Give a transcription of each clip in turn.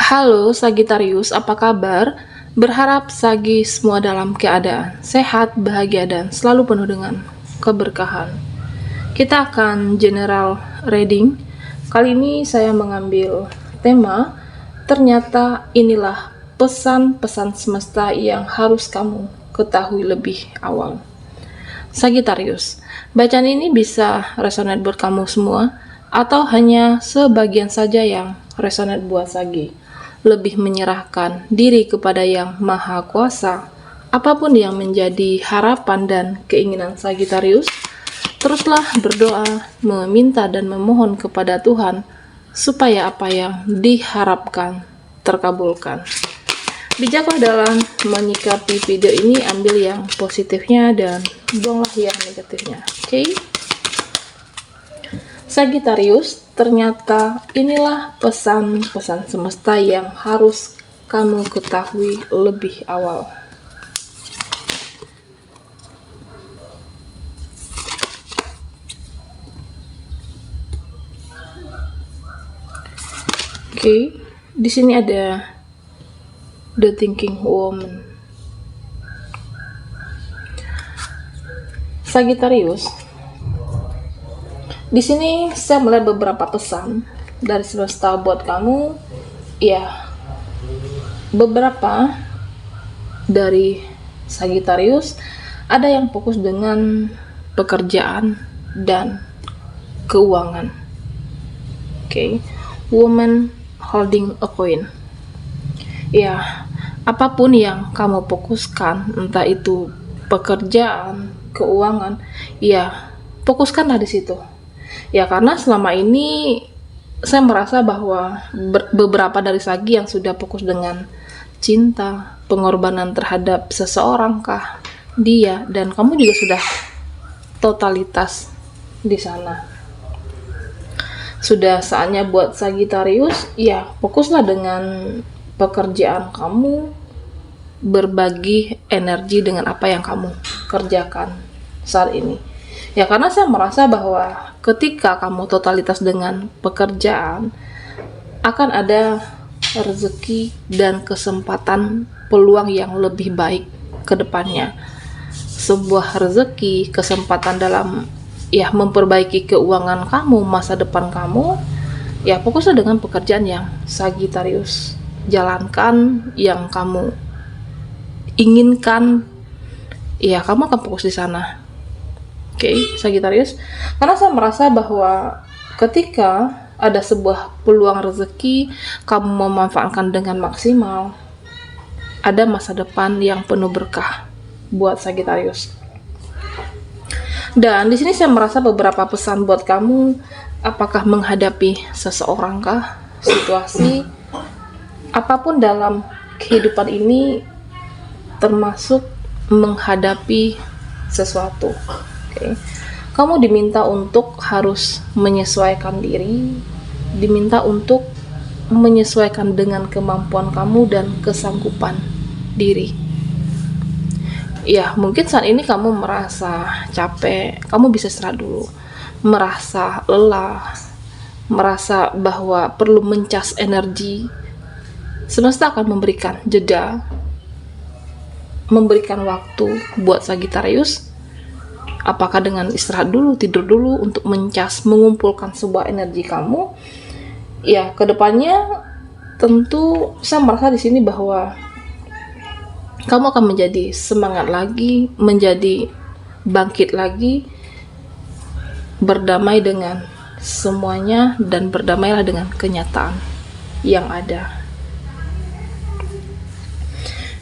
Halo Sagittarius, apa kabar? Berharap Sagi semua dalam keadaan sehat, bahagia, dan selalu penuh dengan keberkahan. Kita akan general reading. Kali ini saya mengambil tema, ternyata inilah pesan-pesan semesta yang harus kamu ketahui lebih awal. Sagittarius, bacaan ini bisa resonate buat kamu semua, atau hanya sebagian saja yang resonate buat Sagi. Lebih menyerahkan diri kepada Yang Maha Kuasa, apapun yang menjadi harapan dan keinginan Sagittarius, teruslah berdoa, meminta dan memohon kepada Tuhan supaya apa yang diharapkan terkabulkan. Bijaklah dalam menyikapi video ini, ambil yang positifnya dan buanglah yang negatifnya. Oke? Sagittarius, ternyata inilah pesan-pesan semesta yang harus kamu ketahui lebih awal. Oke, di sini ada The Thinking Woman. Sagittarius, di sini saya melihat beberapa pesan dari semesta buat kamu. Ya, beberapa dari Sagittarius ada yang fokus dengan pekerjaan dan keuangan. Oke, Woman holding a coin. Ya, apapun yang kamu fokuskan, entah itu pekerjaan, keuangan, ya fokuskanlah di situ. Ya, karena selama ini saya merasa bahwa beberapa dari Sagi yang sudah fokus dengan cinta, pengorbanan terhadap seseorang kah, dia, dan kamu juga sudah totalitas di sana. Sudah saatnya buat Sagittarius, ya fokuslah dengan pekerjaan kamu, berbagi energi dengan apa yang kamu kerjakan saat ini. Ya, karena saya merasa bahwa ketika kamu totalitas dengan pekerjaan, akan ada rezeki dan kesempatan peluang yang lebih baik ke depannya. Sebuah rezeki, kesempatan dalam memperbaiki keuangan kamu, masa depan kamu. Ya, fokuslah dengan pekerjaan yang Sagittarius jalankan, yang kamu inginkan. Ya, kamu akan fokus di sana. Oke, Sagittarius, karena saya merasa bahwa ketika ada sebuah peluang rezeki, kamu memanfaatkan dengan maksimal, ada masa depan yang penuh berkah buat Sagittarius. Dan di sini saya merasa beberapa pesan buat kamu, apakah menghadapi seseorang kah, situasi, apapun dalam kehidupan ini, termasuk menghadapi sesuatu. Okay. Kamu diminta untuk harus menyesuaikan diri, diminta untuk menyesuaikan dengan kemampuan kamu dan kesanggupan diri. Ya, mungkin saat ini kamu merasa capek, kamu bisa istirahat dulu, merasa lelah, merasa bahwa perlu mencas energi. Semesta akan memberikan jeda, memberikan waktu buat Sagittarius. Apakah dengan istirahat dulu, tidur dulu untuk mencas, mengumpulkan sebuah energi kamu. Ya, kedepannya tentu saya merasa di sini bahwa kamu akan menjadi semangat lagi, menjadi bangkit lagi, berdamai dengan semuanya, dan berdamailah dengan kenyataan yang ada.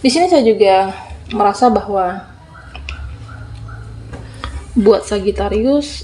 Di sini saya juga merasa bahwa buat Sagittarius,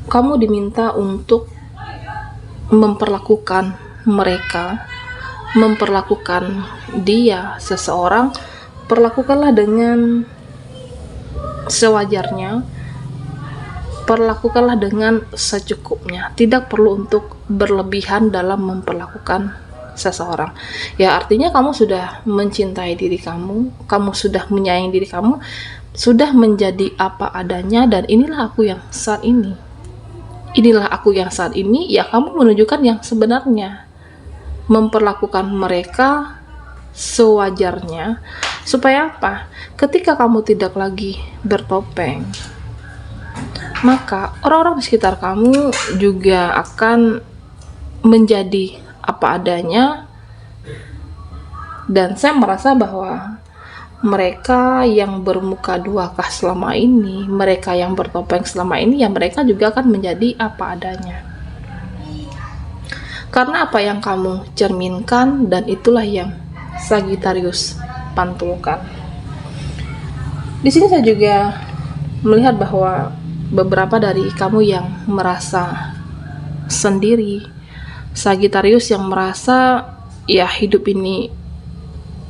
kamu diminta untuk memperlakukan mereka, memperlakukan dia, seseorang, perlakukanlah dengan sewajarnya, perlakukanlah dengan secukupnya, tidak perlu untuk berlebihan dalam memperlakukan seseorang. Ya, artinya kamu sudah mencintai diri kamu, kamu sudah menyayangi diri kamu, sudah menjadi apa adanya, dan inilah aku yang saat ini. Ya, kamu menunjukkan yang sebenarnya. memperlakukan mereka sewajarnya. Supaya apa? Ketika kamu tidak lagi bertopeng, maka orang-orang di sekitar kamu juga akan menjadi apa adanya. Dan saya merasa bahwa mereka yang bermuka duakah selama ini, mereka yang bertopeng selama ini, ya mereka juga akan menjadi apa adanya. Karena apa yang kamu cerminkan, dan itulah yang Sagittarius pantulkan. Di sini saya juga melihat bahwa beberapa dari kamu yang merasa sendiri, Sagittarius yang merasa ya hidup ini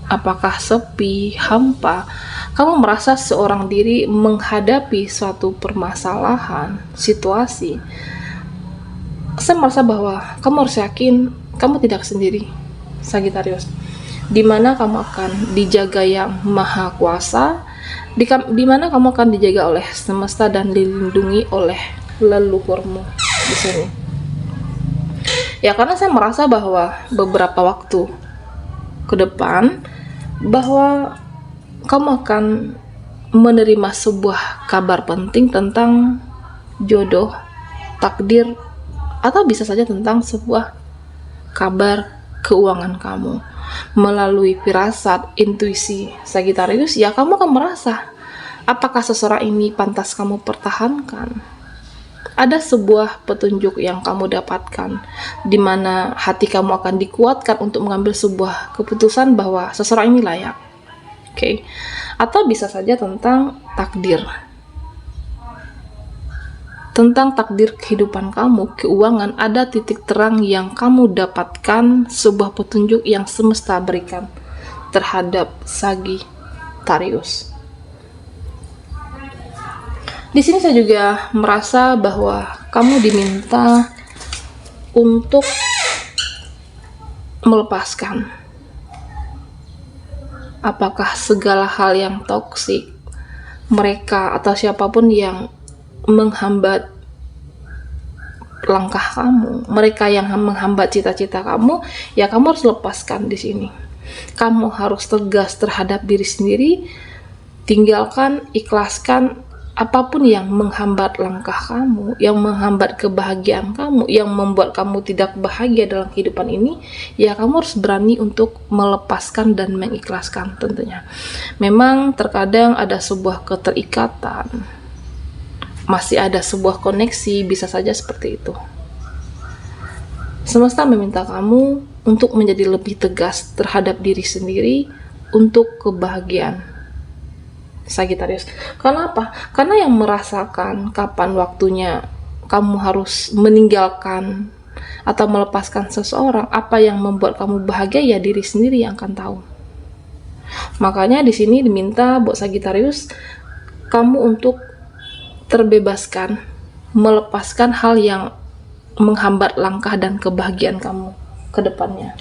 apakah sepi, hampa, kamu merasa seorang diri menghadapi suatu permasalahan, situasi. Saya merasa bahwa kamu harus yakin kamu tidak sendiri, Sagittarius. Di mana kamu akan dijaga yang maha kuasa, di mana kamu akan dijaga oleh semesta dan dilindungi oleh leluhurmu di sini. Ya, karena saya merasa bahwa beberapa waktu ke depan bahwa kamu akan menerima sebuah kabar penting tentang jodoh, takdir, atau bisa saja tentang sebuah kabar keuangan kamu. Melalui firasat, intuisi Sagittarius, ya kamu akan merasa apakah seseorang ini pantas kamu pertahankan. Ada sebuah petunjuk yang kamu dapatkan, di mana hati kamu akan dikuatkan untuk mengambil sebuah keputusan bahwa seseorang ini layak. Oke. Atau bisa saja tentang takdir. Tentang takdir kehidupan kamu, keuangan, ada titik terang yang kamu dapatkan, sebuah petunjuk yang semesta berikan terhadap Sagittarius. Di sini saya juga merasa bahwa kamu diminta untuk melepaskan apakah segala hal yang toksik, mereka atau siapapun yang menghambat langkah kamu, mereka yang menghambat cita-cita kamu, ya kamu harus lepaskan di sini. Kamu harus tegas terhadap diri sendiri, tinggalkan, ikhlaskan apapun yang menghambat langkah kamu, yang menghambat kebahagiaan kamu, yang membuat kamu tidak bahagia dalam kehidupan ini, ya kamu harus berani untuk melepaskan dan mengikhlaskan tentunya. Memang terkadang ada sebuah keterikatan, masih ada sebuah koneksi, bisa saja seperti itu. Semesta meminta kamu untuk menjadi lebih tegas terhadap diri sendiri untuk kebahagiaan Sagittarius. Karena apa? Karena yang merasakan kapan waktunya kamu harus meninggalkan atau melepaskan seseorang, apa yang membuat kamu bahagia, ya diri sendiri yang akan tahu. Makanya di sini diminta buat Sagittarius kamu untuk terbebaskan, melepaskan hal yang menghambat langkah dan kebahagiaan kamu ke depannya.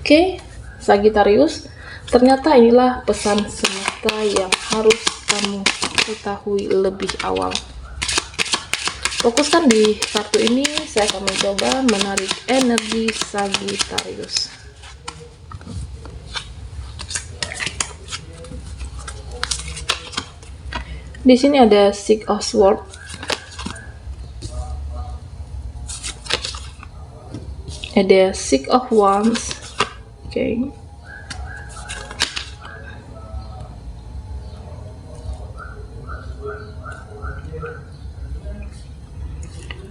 Oke, Sagittarius, ternyata inilah pesan semesta yang harus kamu ketahui lebih awal. Fokuskan di kartu ini, saya akan mencoba menarik energi Sagittarius. Di sini ada Six of Swords, ada Six of Wands. Oke.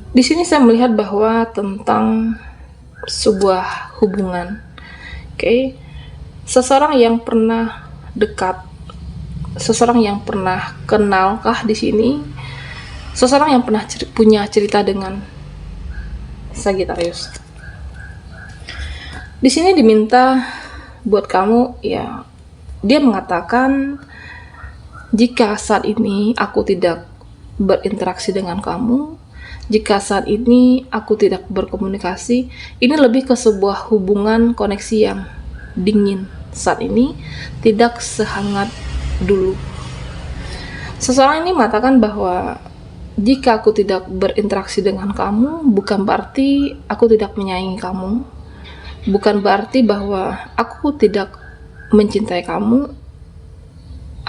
Di sini saya melihat bahwa tentang sebuah hubungan. Oke. Seseorang yang pernah dekat, seseorang yang pernah kenalkah di sini, seseorang yang pernah punya cerita dengan Sagittarius. Di sini diminta buat kamu, ya, dia mengatakan jika saat ini aku tidak berinteraksi dengan kamu, jika saat ini aku tidak berkomunikasi, ini lebih ke sebuah hubungan koneksi yang dingin saat ini, tidak sehangat dulu. Seseorang ini mengatakan bahwa jika aku tidak berinteraksi dengan kamu, bukan berarti aku tidak menyayangi kamu, bukan berarti bahwa aku tidak mencintai kamu,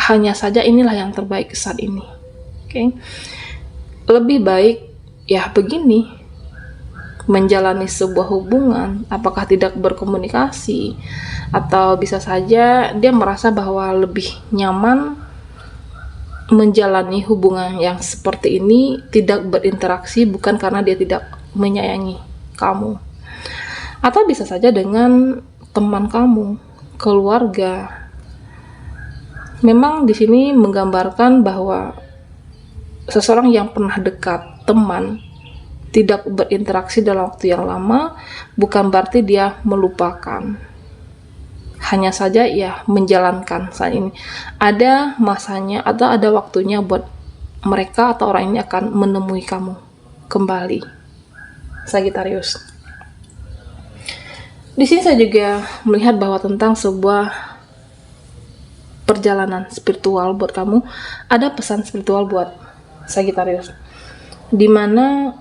hanya saja inilah yang terbaik saat ini. Oke. Lebih baik ya begini, menjalani sebuah hubungan, apakah tidak berkomunikasi, atau bisa saja dia merasa bahwa lebih nyaman menjalani hubungan yang seperti ini, tidak berinteraksi, bukan karena dia tidak menyayangi kamu, atau bisa saja dengan teman kamu, keluarga. Memang di sini menggambarkan bahwa seseorang yang pernah dekat, teman, tidak berinteraksi dalam waktu yang lama, bukan berarti dia melupakan. Hanya saja ya menjalankan saat ini. Ada masanya atau ada waktunya buat mereka atau orang ini akan menemui kamu kembali. Sagittarius. Di sini saya juga melihat bahwa tentang sebuah perjalanan spiritual buat kamu, ada pesan spiritual buat Sagittarius, dimana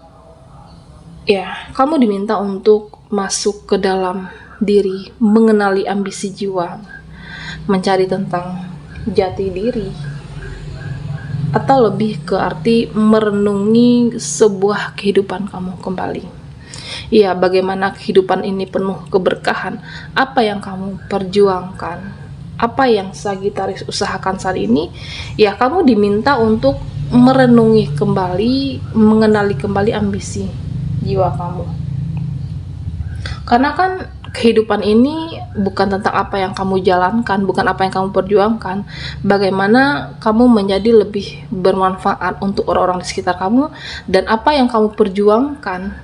ya kamu diminta untuk masuk ke dalam diri, mengenali ambisi jiwa, mencari tentang jati diri, atau lebih ke arti merenungi sebuah kehidupan kamu kembali. Ya, bagaimana kehidupan ini penuh keberkahan, apa yang kamu perjuangkan, apa yang Sagittarius usahakan saat ini, ya kamu diminta untuk merenungi kembali, mengenali kembali ambisi jiwa kamu. Karena kan kehidupan ini bukan tentang apa yang kamu jalankan, bukan apa yang kamu perjuangkan, bagaimana kamu menjadi lebih bermanfaat untuk orang-orang di sekitar kamu, dan apa yang kamu perjuangkan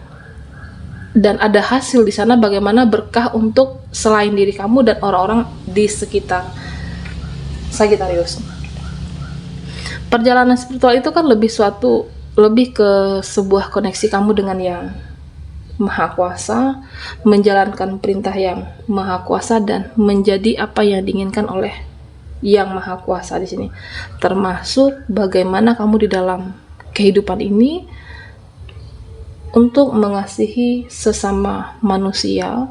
dan ada hasil di sana, bagaimana berkah untuk selain diri kamu dan orang-orang di sekitar Sagittarius. Perjalanan spiritual itu kan lebih ke sebuah koneksi kamu dengan yang Maha Kuasa, menjalankan perintah yang Maha Kuasa, dan menjadi apa yang diinginkan oleh yang Maha Kuasa di sini. Termasuk bagaimana kamu di dalam kehidupan ini untuk mengasihi sesama manusia,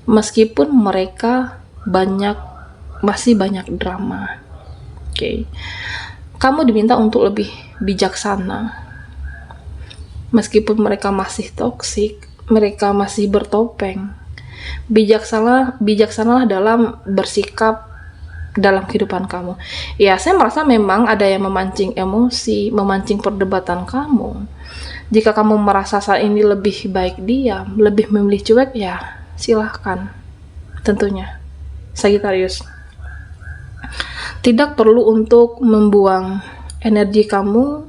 meskipun mereka masih banyak drama. Oke. Kamu diminta untuk lebih bijaksana, meskipun mereka masih toksik, mereka masih bertopeng. Bijaksanalah dalam bersikap dalam kehidupan kamu. Ya, saya merasa memang ada yang memancing emosi, memancing perdebatan kamu. Jika kamu merasa saat ini lebih baik diam, lebih memilih cuek, ya silahkan. Tentunya, Sagittarius. Tidak perlu untuk membuang energi kamu,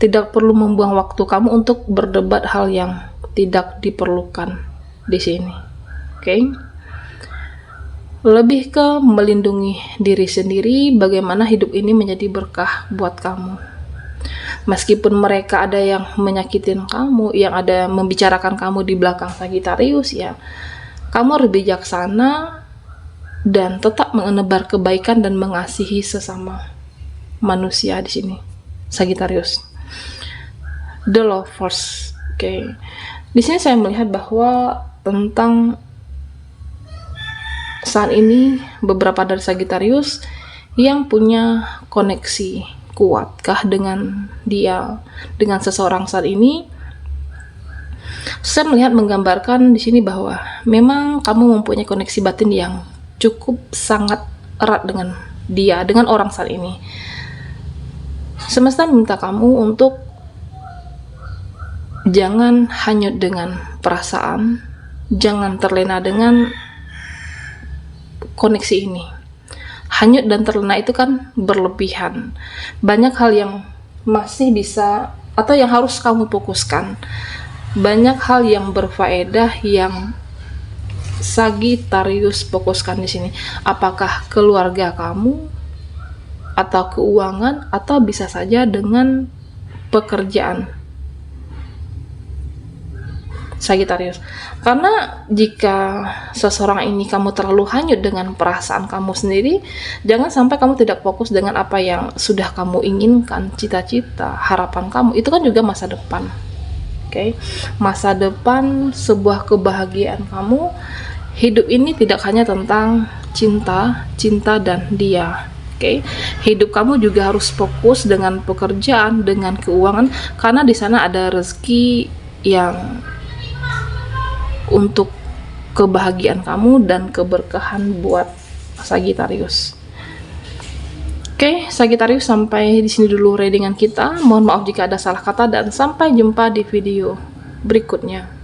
tidak perlu membuang waktu kamu untuk berdebat hal yang tidak diperlukan di sini. Oke? Lebih ke melindungi diri sendiri, bagaimana hidup ini menjadi berkah buat kamu. Meskipun mereka ada yang menyakitin kamu, yang ada membicarakan kamu di belakang Sagittarius, ya kamu harus bijaksana dan tetap menebar kebaikan dan mengasihi sesama manusia di sini, Sagittarius. The Lovers. Oke. Di sini saya melihat bahwa tentang saat ini beberapa dari Sagittarius yang punya koneksi kuatkah dengan seseorang saat ini. Saya melihat menggambarkan di sini bahwa memang kamu mempunyai koneksi batin yang cukup sangat erat dengan orang saat ini. Semesta minta kamu untuk jangan hanyut dengan perasaan, jangan terlena dengan koneksi ini. Hanyut dan terlena itu kan berlebihan. Banyak hal yang masih bisa atau yang harus kamu fokuskan. Banyak hal yang berfaedah yang Sagittarius fokuskan di sini. Apakah keluarga kamu, atau keuangan, atau bisa saja dengan pekerjaan Sagittarius. Karena jika seseorang ini kamu terlalu hanyut dengan perasaan kamu sendiri, jangan sampai kamu tidak fokus dengan apa yang sudah kamu inginkan, cita-cita, harapan kamu. Itu kan juga masa depan. Oke. Masa depan, sebuah kebahagiaan kamu hidup ini tidak hanya tentang cinta dan dia. Oke, hidup kamu juga harus fokus dengan pekerjaan, dengan keuangan, karena di sana ada rezeki yang untuk kebahagiaan kamu dan keberkahan buat Sagittarius. Oke, Sagittarius, sampai di sini dulu readingan kita. Mohon maaf jika ada salah kata dan sampai jumpa di video berikutnya.